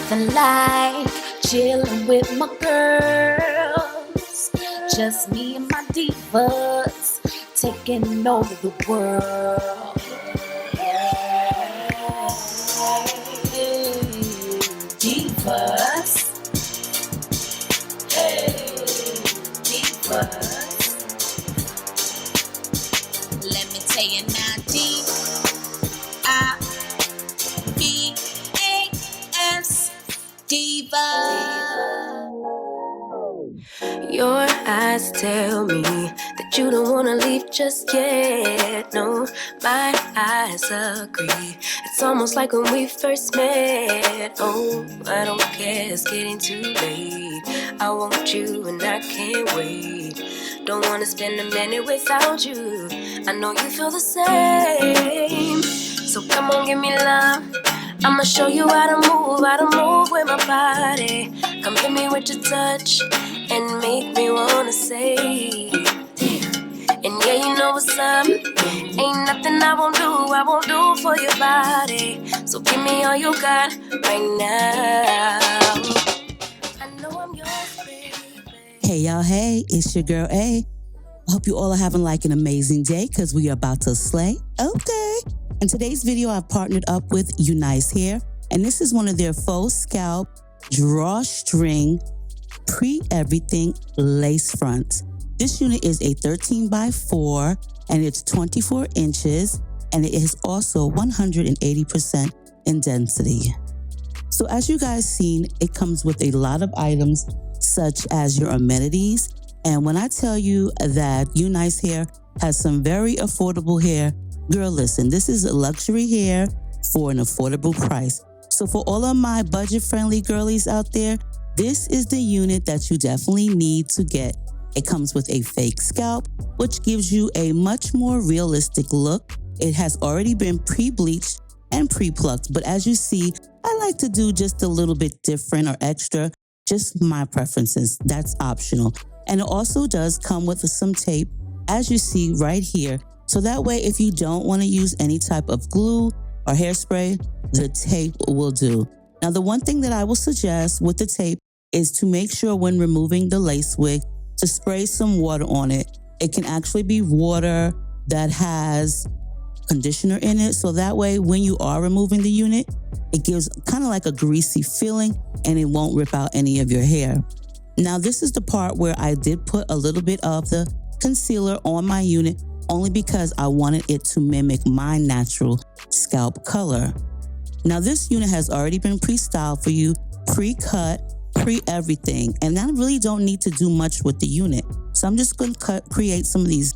nothing like chilling with my girls. Just me and my divas taking over the world. Divas. Hey, divas. Let me tell you now, D-I-V-A-S, diva. Your eyes tell me that you don't wanna leave just yet. No, my eyes agree. It's almost like when we first met. Oh, I don't care, it's getting too late. I want you and I can't wait. Don't wanna spend a minute without you. I know you feel the same. So come on, give me love. I'ma show you how to move with my body. Come hit me with your touch and make me wanna say, damn. And yeah, you know what's up. Ain't nothing I won't do for your body. So give me all you got right now. I know I'm yours, baby. Hey y'all, hey, it's your girl A. I hope you all are having like an amazing day because we are about to slay. Okay. In today's video, I've partnered up with UNice Hair, and this is one of their faux scalp drawstring pre-everything lace fronts. This unit is a 13x4 and it's 24 inches, and it is also 180% in density. So as you guys seen, it comes with a lot of items such as your amenities. And when I tell you that UNice Hair has some very affordable hair, girl, listen, this is luxury hair for an affordable price. So for all of my budget-friendly girlies out there, this is the unit that you definitely need to get. It comes with a fake scalp, which gives you a much more realistic look. It has already been pre-bleached and pre-plucked, but as you see, I like to do just a little bit different or extra, just my preferences. That's optional. And it also does come with some tape, as you see right here. So that way, if you don't want to use any type of glue or hairspray, the tape will do. Now, the one thing that I will suggest with the tape is to make sure when removing the lace wig to spray some water on it. It can actually be water that has conditioner in it. So that way, when you are removing the unit, it gives kind of like a greasy feeling and it won't rip out any of your hair. Now, this is the part where I did put a little bit of the concealer on my unit only because I wanted it to mimic my natural scalp color. Now, this unit has already been pre-styled for you, pre-cut, pre-everything, and I really don't need to do much with the unit. So I'm just going to create some of these,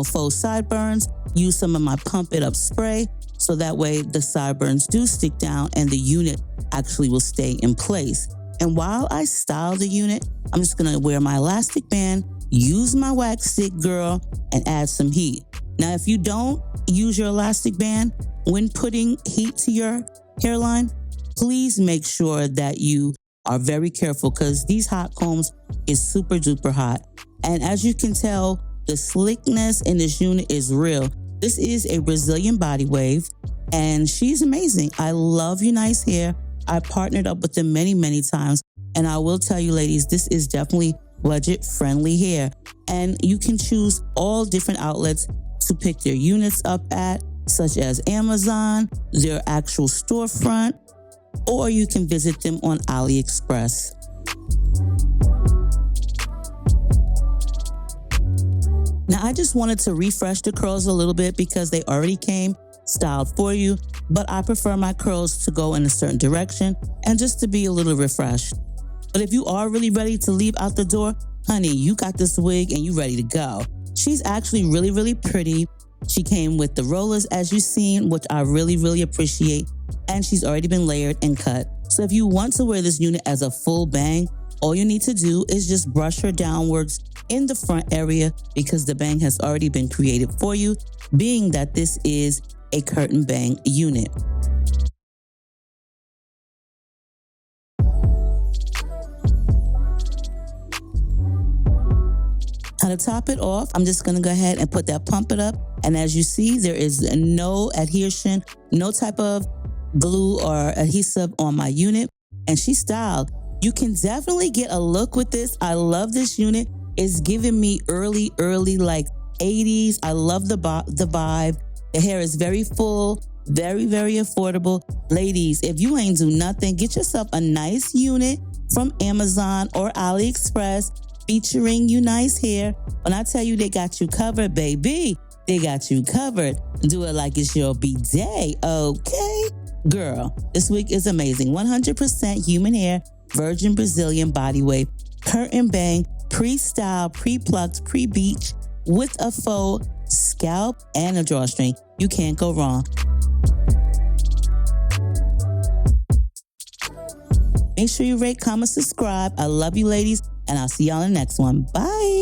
faux sideburns, use some of my Pump It Up spray, so that way the sideburns do stick down and the unit actually will stay in place. And while I style the unit, I'm just going to wear my elastic band, use my wax stick, girl, and add some heat. Now, if you don't use your elastic band when putting heat to your hairline, please make sure that you are very careful because these hot combs is super duper hot. And as you can tell, the slickness in this unit is real. This is a Brazilian body wave and she's amazing. I love UNice Hair. I partnered up with them many, many times. And I will tell you ladies, this is definitely budget friendly hair. And you can choose all different outlets to pick their units up at, such as Amazon, their actual storefront, or you can visit them on AliExpress. Now, I just wanted to refresh the curls a little bit because they already came styled for you, but I prefer my curls to go in a certain direction and just to be a little refreshed. But if you are really ready to leave out the door, honey, you got this wig and you ready to go. She's actually really, really pretty. She came with the rollers as you've seen, which I really, really appreciate. And she's already been layered and cut. So if you want to wear this unit as a full bang, all you need to do is just brush her downwards in the front area because the bang has already been created for you, being that this is a curtain bang unit. Now to top it off, I'm just gonna go ahead and put that Pump It Up. And as you see, there is no adhesion, no type of glue or adhesive on my unit. and she's styled. You can definitely get a look with this. I love this unit. It's giving me early like 80s. I love the vibe. The hair is very full, very affordable. Ladies, if you ain't do nothing, get yourself a nice unit from Amazon or AliExpress featuring UNice hair. When I tell you they got you covered, baby, they got you covered. Do it like it's your B-day, okay? Girl, this wig is amazing. 100% human hair, virgin Brazilian body wave, curtain bang, pre-style, pre-plucked, pre-beach, with a faux scalp and a drawstring. You can't go wrong. Make sure you rate, comment, subscribe. I love you, ladies, and I'll see y'all in the next one. Bye.